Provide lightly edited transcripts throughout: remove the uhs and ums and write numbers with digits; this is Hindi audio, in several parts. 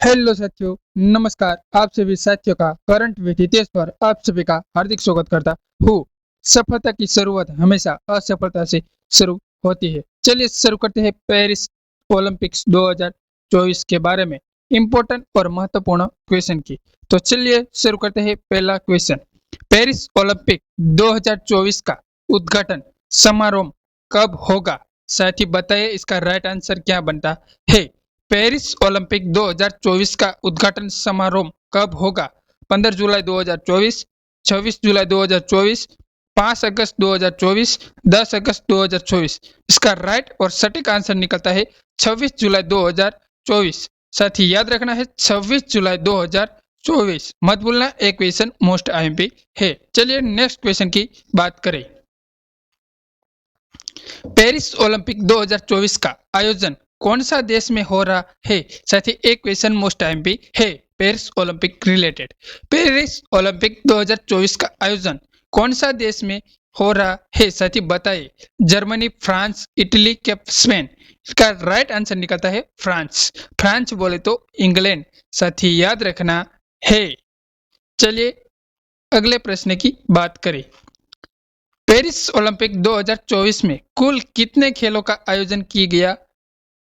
हेलो साथियों, नमस्कार। आप सभी साथियों का करंट विद हितेश पर आप सभी का हार्दिक स्वागत करता हूँ। सफलता की शुरुआत हमेशा असफलता से शुरू होती है। चलिए शुरू करते हैं पेरिस ओलंपिक्स 2024 के बारे में इम्पोर्टेंट और महत्वपूर्ण क्वेश्चन की। तो चलिए शुरू करते हैं पहला क्वेश्चन। पेरिस ओलंपिक 2024 का उद्घाटन समारोह कब होगा? साथ ही बताइए इसका राइट आंसर क्या बनता है। पेरिस ओलंपिक 2024 का उद्घाटन समारोह कब होगा? 15 जुलाई 2024, 26 जुलाई 2024, 5 अगस्त 2024, 10 अगस्त 2024। इसका राइट और सटीक आंसर निकलता है 26 जुलाई 2024। साथ ही याद रखना है 26 जुलाई 2024। मत भूलना, एक क्वेश्चन मोस्ट आईएमपी है। चलिए नेक्स्ट क्वेश्चन की बात करें। पेरिस ओलंपिक 2024 का आयोजन कौन सा देश में हो रहा है? साथ ही एक क्वेश्चन मोस्ट टाइम भी है Paris Olympic related. Paris Olympic 2024 का आयोजन कौन सा देश में हो रहा है? साथ ही बताइए। जर्मनी, फ्रांस, इटली के स्पेन। इसका राइट आंसर निकलता है फ्रांस। फ्रांस बोले तो इंग्लैंड। साथ ही याद रखना है। चलिए अगले प्रश्न की बात करें। पेरिस ओलंपिक 2024 में कुल कितने खेलों का आयोजन किया गया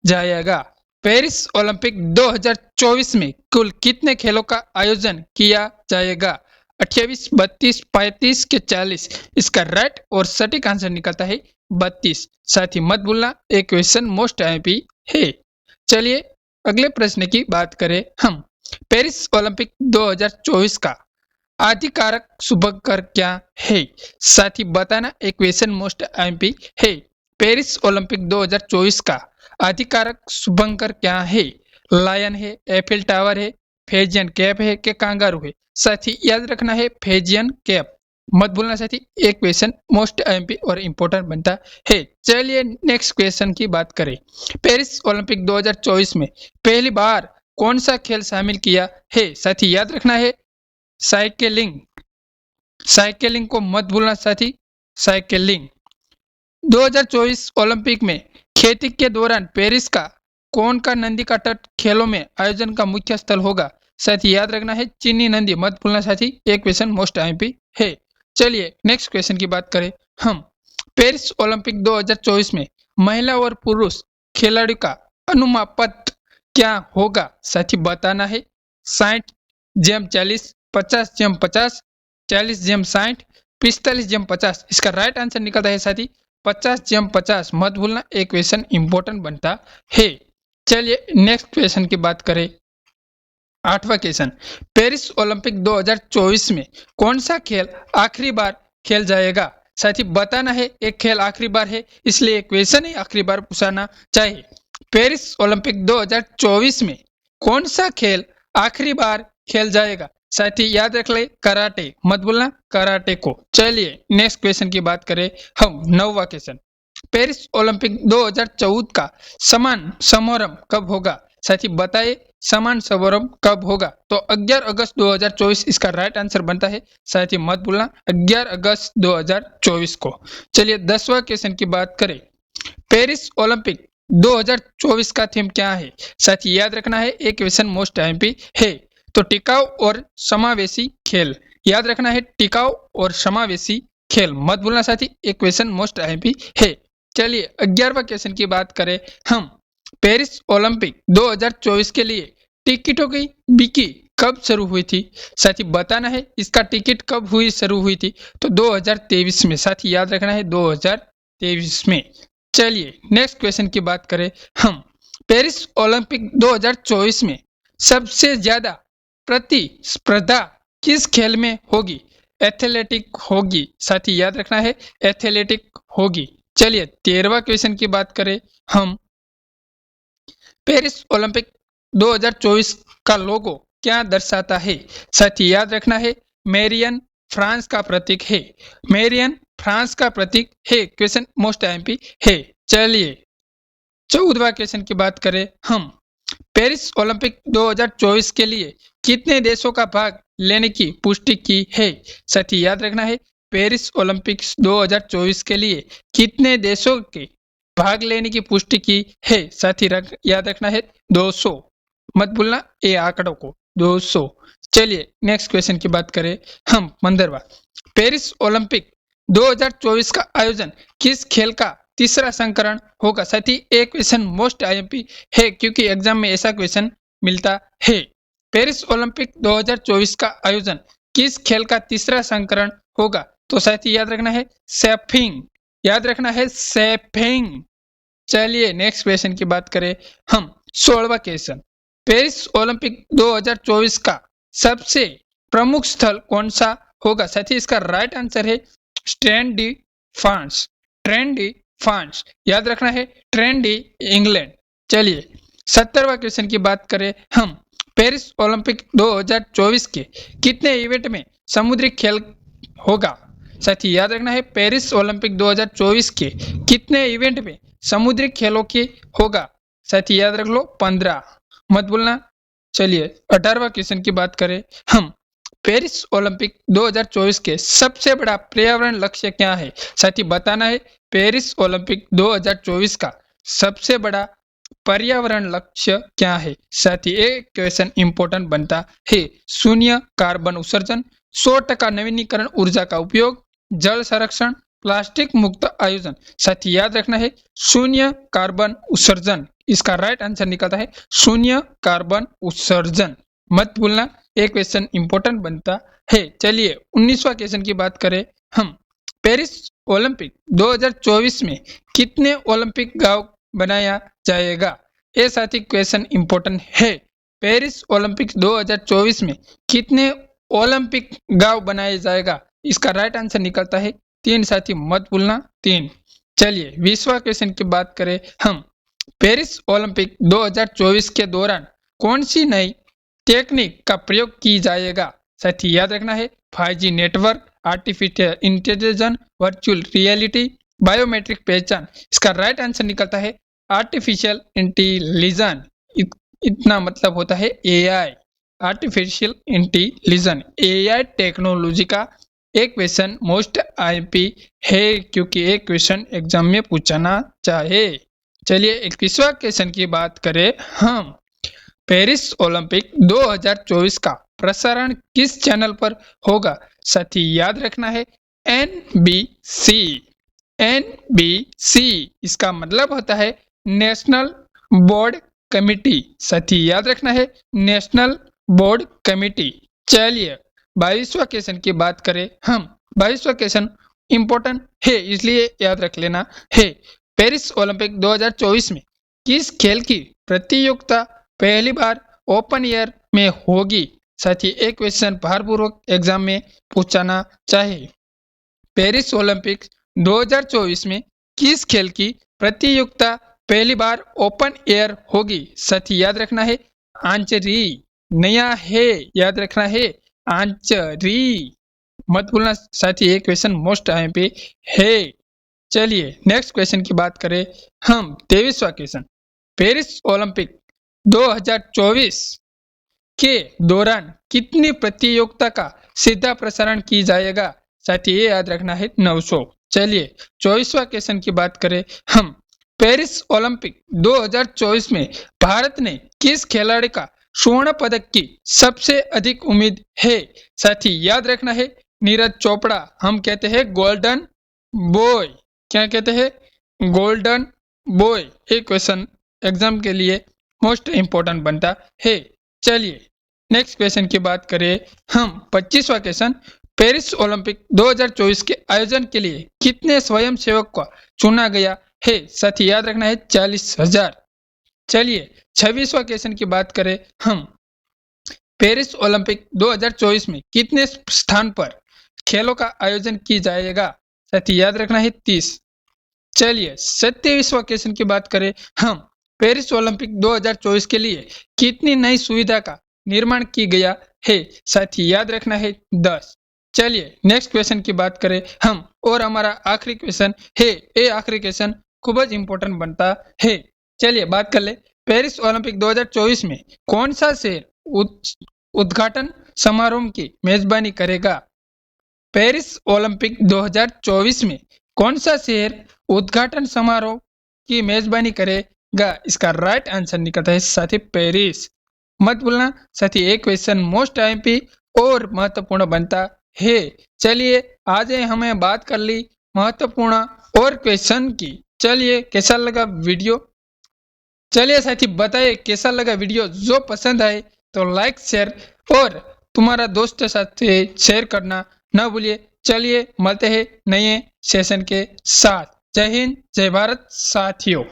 जाएगा? पेरिस ओलंपिक 2024 में कुल कितने खेलों का आयोजन किया जाएगा? 28, 32, 35 के 40। इसका राइट और सटीक आंसर निकलता है 32। साथ ही मत भूलना, एक क्वेश्चन मोस्ट आईएमपी है। चलिए अगले प्रश्न की बात करें हम। पेरिस ओलंपिक 2024 का आधिकारिक शुभंकर क्या है? साथ ही बताना, एक क्वेश्चन मोस्ट आईएमपी है। पेरिस ओलंपिक 2024 का आधिकारिक शुभंकर क्या है? लायन है, एफिल टावर है, फेजियन कैप है कि कांगारू है? साथ ही याद रखना है फेजियन कैप। मत भूलना साथी, एक क्वेश्चन मोस्ट आईएमपी और इम्पोर्टेंट बनता है। चलिए नेक्स्ट क्वेश्चन की बात करें। पेरिस ओलंपिक 2024 में पहली बार कौन सा खेल शामिल किया है? साथ ही याद रखना है साइकिलिंग। साइकिलिंग को मत भूलना साथी, साइकिलिंग। 2024 ओलंपिक में खेती के दौरान पेरिस का कौन का नदी का तट खेलों में आयोजन का मुख्य स्थल होगा? साथी याद रखना है चीनी नदी। मत भूलना साथी, एक क्वेश्चन मोस्ट आईएमपी है। चलिए नेक्स्ट क्वेश्चन की बात करें हम। पेरिस ओलंपिक 2024 में महिला और पुरुष खिलाड़ियों का अनुपात क्या होगा? साथी बताना है। 60 जेम 40, 50 जेम 50, 40 जेम 60, 45 जेम 50। इसका राइट आंसर निकलता है साथी 50 जेम 50। मत भूलना, एक क्वेश्चन इंपॉर्टेंट बनता है। चलिए नेक्स्ट क्वेश्चन की बात करें। 8वां क्वेश्चन। पेरिस ओलंपिक 2024 में कौन सा खेल आखिरी बार खेल जाएगा? साथी बताना है, एक खेल आखिरी बार है इसलिए क्वेश्चन ही आखिरी बार पूछना चाहिए। पेरिस ओलंपिक 2024 में कौन सा खेल आखिरी बार खेल जाएगा? साथी याद रख ले कराटे। मत भूलना कराटे को। चलिए नेक्स्ट क्वेश्चन की बात करें हम। 9वां क्वेश्चन। पेरिस ओलंपिक 2014 का समान समारोह कब होगा? साथी बताइए समान समारोह कब होगा? तो 11 अगस्त 2024 इसका राइट आंसर बनता है। साथ ही मत भूलना 11 अगस्त 2024 को। चलिए 10वां क्वेश्चन की बात करें। पेरिस ओलंपिक 2024 का थीम क्या है? साथ ही याद रखना है, एक क्वेश्चन मोस्ट आईएमपी है। तो टिकाऊ और समावेशी खेल। याद रखना है टिकाऊ और समावेशी खेल। मत भूलना साथी, एक क्वेश्चन मोस्ट आईएमपी है। चलिए 11वां क्वेश्चन की बात करें हम। पेरिस ओलंपिक 2024 के लिए टिकटों की बिक्री कब शुरू हुई थी? साथी बताना है इसका टिकट कब हुई शुरू हुई थी? तो 2023 में। साथी याद रखना है 2023 में। चलिए नेक्स्ट क्वेश्चन की बात करें हम। पेरिस ओलंपिक 2024 में सबसे ज्यादा प्रतिस्पर्धा किस खेल में होगी? एथलेटिक होगी। साथी याद रखना है एथलेटिक होगी। चलिए 13वां क्वेश्चन की बात करें हम। पेरिस ओलंपिक 2024 का लोगो क्या दर्शाता है? साथी याद रखना है मेरियन फ्रांस का प्रतीक है। मेरियन फ्रांस का प्रतीक है। क्वेश्चन मोस्ट आईएमपी है। चलिए 14वां क्वेश्चन की बात करें हम। पेरिस ओलंपिक 2024 के लिए कितने देशों का भाग लेने की पुष्टि की है? साथी याद रखना है पेरिस ओलंपिक्स 2024 के लिए कितने देशों के भाग लेने की पुष्टि की है? साथ ही याद रखना है 200। मत भूलना ये आंकड़ों को 200। चलिए नेक्स्ट क्वेश्चन की बात करें हम 15वां। पेरिस ओलंपिक 2024 का आयोजन किस खेल का तीसरा संस्करण होगा? साथ ही एक क्वेश्चन मोस्ट आईएमपी है क्योंकि एग्जाम में ऐसा क्वेश्चन मिलता है। पेरिस ओलंपिक 2024 का आयोजन किस खेल का तीसरा संस्करण होगा? तो साथी याद रखना है सैफिंग, याद रखना है सैफिंग। चलिए नेक्स्ट क्वेश्चन की बात करें हम 16वां क्वेश्चन। पेरिस ओलंपिक 2024 का सबसे प्रमुख स्थल कौन सा होगा? साथी इसका राइट आंसर है स्ट्रेंड डी फ्रांस, ट्रेंड डी फ्रांस, याद रखना है ट्रेंड डी इंग्लैंड। चलिए 17वां क्वेश्चन की बात करें हम। पेरिस ओलंपिक 2024 के कितने इवेंट में समुद्री खेल होगा? साथी याद रखना है पेरिस ओलंपिक 2024 के कितने इवेंट में समुद्री खेलों की होगा? साथी याद रख लो 15, मत भूलना। चलिए 18वां क्वेश्चन की बात करें हम। पेरिस ओलंपिक 2024 के सबसे बड़ा पर्यावरण लक्ष्य क्या है? साथी बताना है पेरिस ओलंपिक 2024 का सबसे बड़ा पर्यावरण लक्ष्य क्या है? साथी एक क्वेश्चन इंपॉर्टेंट बनता है शून्य कार्बन उत्सर्जन, 100% नवीनीकरण ऊर्जा का उपयोग, जल संरक्षण, प्लास्टिक मुक्त आयोजन। साथी याद रखना है शून्य कार्बन उत्सर्जन, इसका राइट आंसर निकलता है शून्य कार्बन उत्सर्जन, मत भूलना एक क्वेश्चन इंपॉर्टेंट बनता है। चलिए 19वां क्वेश्चन की बात करें हम। पेरिस ओलंपिक 2024 में कितने ओलंपिक गांव बनाया जाएगा? ये साथी क्वेश्चन इंपॉर्टेंट है। पेरिस ओलंपिक 2024 में कितने ओलंपिक गांव बनाया जाएगा? इसका राइट आंसर निकलता है 3 साथी, मत भूलना 3। चलिए 20वां क्वेश्चन की बात करें हम। पेरिस ओलंपिक 2024 के दौरान कौन सी नई टेक्निक का प्रयोग की जाएगा? साथी याद रखना है 5G network, artificial intelligence, virtual reality, biometric पहचान। इसका राइट आंसर निकलता है आर्टिफिशियल इंटेलिजेंस, इतना मतलब होता है AI, artificial intelligence. AI technology का एक क्वेश्चन मोस्ट आईएमपी है क्योंकि एक क्वेश्चन एग्जाम में पूछना चाहे। चलिए 21वां क्वेश्चन की बात करें हम। पेरिस ओलंपिक 2024 का प्रसारण किस चैनल पर होगा? साथी याद रखना है NBC, NBC, इसका मतलब होता है नेशनल बोर्ड कमिटी। साथी याद रखना है नेशनल बोर्ड कमिटी। चलिए 22वां क्वेश्चन की बात करें हम। 22वां क्वेश्चन इंपॉर्टेंट है इसलिए याद रख लेना है। पेरिस ओलंपिक 2024 में किस खेल की प्रतियोगिता पहली बार ओपन एयर में होगी? साथ ही एक क्वेश्चन भारपूर्वक एग्जाम में पूछना चाहिए। पेरिस ओलंपिक 2024 में किस खेल की प्रतियोगिता पहली बार ओपन एयर होगी? साथ ही याद रखना है आर्चरी, नया है, याद रखना है आर्चरी, मत भूलना साथी एक क्वेश्चन मोस्ट आईएमपी है। चलिए नेक्स्ट क्वेश्चन की बात करें हम। 23वां क्वेश्चन। पेरिस ओलंपिक 2024 के दौरान कितनी प्रतियोगिता का सीधा प्रसारण की जाएगा? साथ ही ये याद रखना है 900। चलिए 24वां क्वेश्चन की बात करें हम। पेरिस ओलंपिक 2024 में भारत ने किस खिलाड़ी का स्वर्ण पदक की सबसे अधिक उम्मीद है? साथ ही याद रखना है नीरज चोपड़ा, हम कहते हैं गोल्डन बॉय। क्या कहते हैं? Golden boy. एक क्वेश्चन एग्जाम के लिए मोस्ट इंपोर्टेंट बनता है। चलिए नेक्स्ट क्वेश्चन की बात करें हम। 25वां क्वेश्चन। पेरिस ओलंपिक 2024 के आयोजन के लिए कितने स्वयंसेवक को चुना गया है? साथी याद रखना है 40,000। चलिए 26वां क्वेश्चन की बात करें हम। पेरिस ओलंपिक 2024 में कितने स्थान पर खेलों का आयोजन की जाएगा? साथी याद रखना है 30। चलिए 27वां क्वेश्चन की बात करें हम। पेरिस ओलंपिक 2024 के लिए कितनी नई सुविधा का निर्माण की गया है? साथी याद रखना है 10। चलिए नेक्स्ट क्वेश्चन की बात करें हम और हमारा आखिरी क्वेश्चन है। ये आखिरी क्वेश्चन खूब इंपॉर्टेंट बनता है। चलिए बात कर ले। पेरिस ओलंपिक 2024 में कौन सा शहर उद्घाटन समारोह की मेजबानी करेगा? पेरिस ओलंपिक 2024 में कौन सा शहर उद्घाटन समारोह की मेजबानी करेगा? इसका राइट आंसर निकलता है साथी पेरिस। मत भूलना। साथ ही एक क्वेश्चन मोस्ट आईएमपी और महत्वपूर्ण बनता है। चलिए आज हमें बात कर ली महत्वपूर्ण और क्वेश्चन की। चलिए कैसा लगा वीडियो? चलिए साथी बताइए कैसा लगा वीडियो। जो पसंद आए तो लाइक शेयर और तुम्हारा दोस्त के साथ शेयर करना न भूलिए। चलिए मिलते हैं नए सेशन के साथ। जय हिंद जय भारत साथियों।